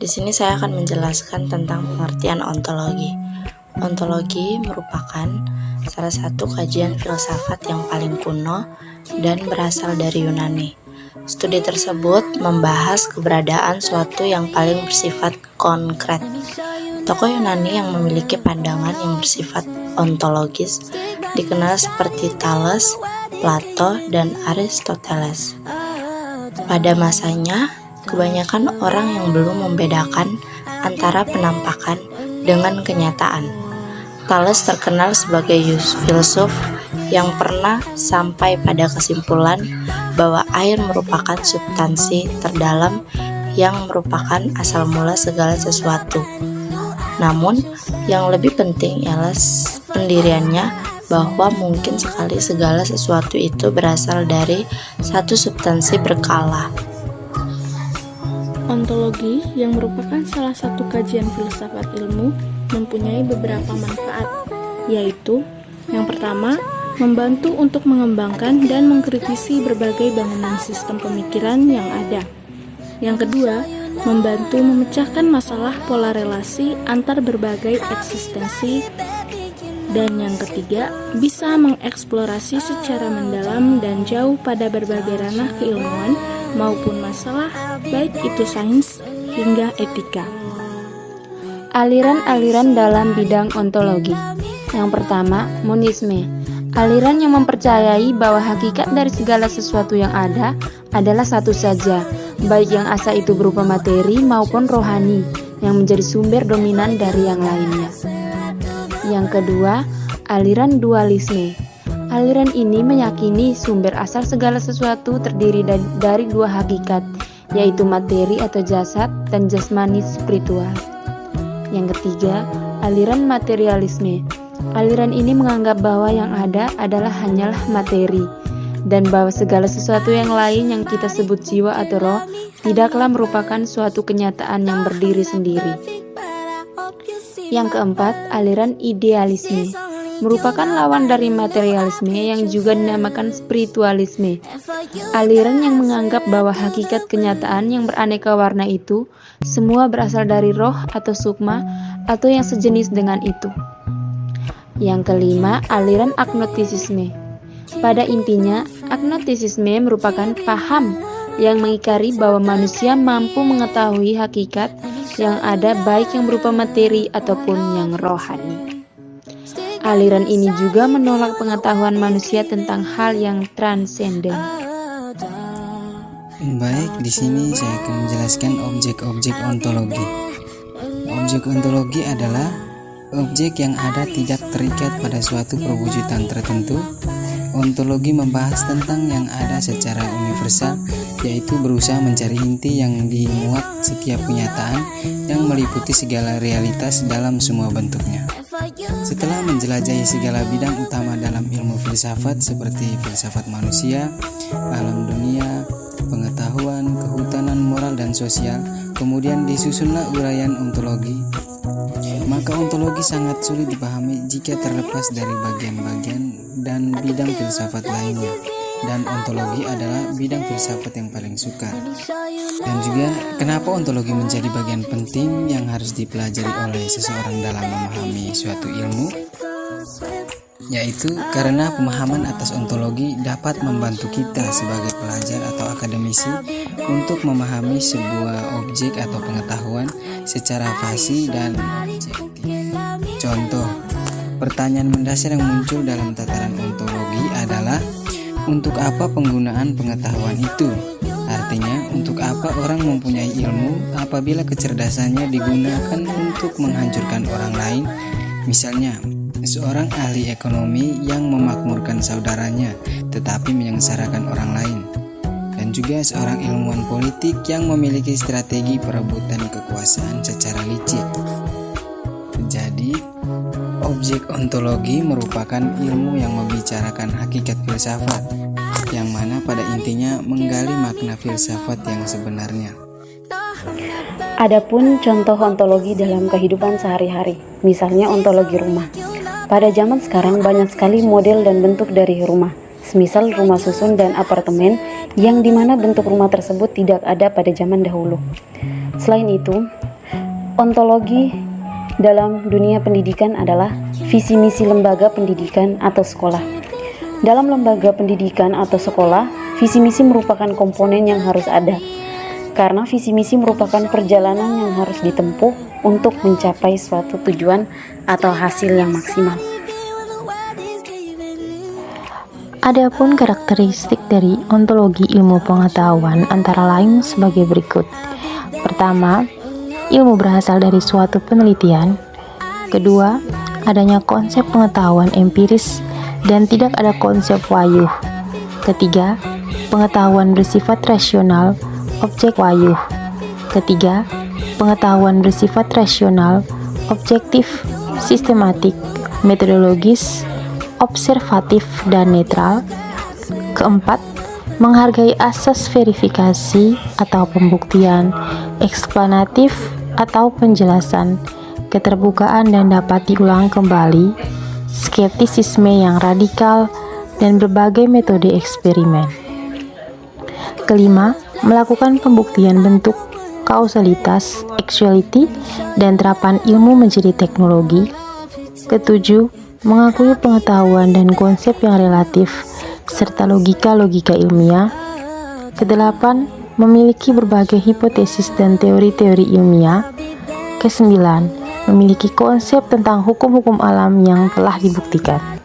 sini saya akan menjelaskan tentang pengertian ontologi. Ontologi merupakan salah satu kajian filsafat yang paling kuno dan berasal dari Yunani. Studi tersebut membahas keberadaan suatu yang paling bersifat konkret. Tokoh Yunani yang memiliki pandangan yang bersifat ontologis dikenal seperti Thales, Plato, dan Aristoteles. Pada masanya, kebanyakan orang yang belum membedakan antara penampakan dengan kenyataan. Thales terkenal sebagai filsuf yang pernah sampai pada kesimpulan bahwa air merupakan substansi terdalam yang merupakan asal mula segala sesuatu. Namun, yang lebih penting ialah pendiriannya bahwa mungkin sekali segala sesuatu itu berasal dari satu substansi berkala. Ontologi yang merupakan salah satu kajian filsafat ilmu mempunyai beberapa manfaat, yaitu yang pertama, membantu untuk mengembangkan dan mengkritisi berbagai bangunan sistem pemikiran yang ada. Yang kedua, membantu memecahkan masalah pola relasi antar berbagai eksistensi. Dan yang ketiga, bisa mengeksplorasi secara mendalam dan jauh pada berbagai ranah keilmuan maupun masalah, baik itu sains hingga etika. Aliran-aliran dalam bidang ontologi. Yang pertama, monisme. Aliran yang mempercayai bahwa hakikat dari segala sesuatu yang ada adalah satu saja, baik yang asal itu berupa materi maupun rohani, yang menjadi sumber dominan dari yang lainnya. Yang kedua, aliran dualisme. Aliran ini meyakini sumber asal segala sesuatu terdiri dari dua hakikat, yaitu materi atau jasad dan jasmani spiritual. Yang ketiga, aliran materialisme. Aliran ini menganggap bahwa yang ada adalah hanyalah materi, dan bahwa segala sesuatu yang lain yang kita sebut jiwa atau roh tidaklah merupakan suatu kenyataan yang berdiri sendiri. Yang keempat, aliran idealisme. Merupakan lawan dari materialisme yang juga dinamakan spiritualisme. Aliran yang menganggap bahwa hakikat kenyataan yang beraneka warna itu semua berasal dari roh atau sukma atau yang sejenis dengan itu. Yang kelima, aliran agnostisisme. Pada intinya, agnostisisme merupakan paham yang mengingkari bahwa manusia mampu mengetahui hakikat yang ada baik yang berupa materi ataupun yang rohani. Aliran ini juga menolak pengetahuan manusia tentang hal yang transenden. Baik, di sini saya akan menjelaskan objek-objek ontologi. Objek ontologi adalah objek yang ada tidak terikat pada suatu perwujudan tertentu. Ontologi membahas tentang yang ada secara universal, yaitu berusaha mencari inti yang dimuat setiap kenyataan yang meliputi segala realitas dalam semua bentuknya. Setelah menjelajahi segala bidang utama dalam ilmu filsafat seperti filsafat manusia, alam dunia, pengetahuan, kehutanan, moral, dan sosial, kemudian disusunlah uraian ontologi. Maka ontologi sangat sulit dipahami jika terlepas dari bagian-bagian dan bidang filsafat lainnya. Dan ontologi adalah bidang filsafat yang paling sukar. Dan juga kenapa ontologi menjadi bagian penting yang harus dipelajari oleh seseorang dalam memahami suatu ilmu? Yaitu karena pemahaman atas ontologi dapat membantu kita sebagai pelajar atau akademisi untuk memahami sebuah objek atau pengetahuan secara fasih dan objektif. Contoh, pertanyaan mendasar yang muncul dalam tataran ontologi adalah untuk apa penggunaan pengetahuan itu? Artinya, untuk apa orang mempunyai ilmu apabila kecerdasannya digunakan untuk menghancurkan orang lain? Misalnya, seorang ahli ekonomi yang memakmurkan saudaranya tetapi menyengsarakan orang lain, dan juga seorang ilmuwan politik yang memiliki strategi perebutan kekuasaan secara licik. Jadi, objek ontologi merupakan ilmu yang membicarakan hakikat filsafat, yang mana pada intinya menggali makna filsafat yang sebenarnya. Adapun contoh ontologi dalam kehidupan sehari-hari, misalnya ontologi rumah. Pada zaman sekarang banyak sekali model dan bentuk dari rumah, semisal rumah susun dan apartemen, yang dimana bentuk rumah tersebut tidak ada pada zaman dahulu. Selain itu, Ontologi dalam dunia pendidikan adalah visi misi lembaga pendidikan atau sekolah. Dalam lembaga pendidikan atau sekolah, visi misi merupakan komponen yang harus ada, karena visi misi merupakan perjalanan yang harus ditempuh untuk mencapai suatu tujuan atau hasil yang maksimal. Adapun karakteristik dari ontologi ilmu pengetahuan antara lain sebagai berikut. Pertama, ilmu berasal dari suatu penelitian. Kedua, adanya konsep pengetahuan empiris dan tidak ada konsep wayuh. Ketiga, pengetahuan bersifat rasional, objek wayuh. Ketiga, pengetahuan bersifat rasional, objektif, sistematik, metodologis, observatif, dan netral. Keempat, menghargai asas verifikasi atau pembuktian, eksplanatif atau penjelasan, keterbukaan dan dapat diulang kembali, skeptisisme yang radikal, dan berbagai metode eksperimen. Kelima, melakukan pembuktian bentuk, kausalitas, actuality, dan terapan ilmu menjadi teknologi. Ketujuh, mengakui pengetahuan dan konsep yang relatif, serta logika-logika ilmiah. Kedelapan, memiliki berbagai hipotesis dan teori-teori ilmiah. Kesembilan, memiliki konsep tentang hukum-hukum alam yang telah dibuktikan.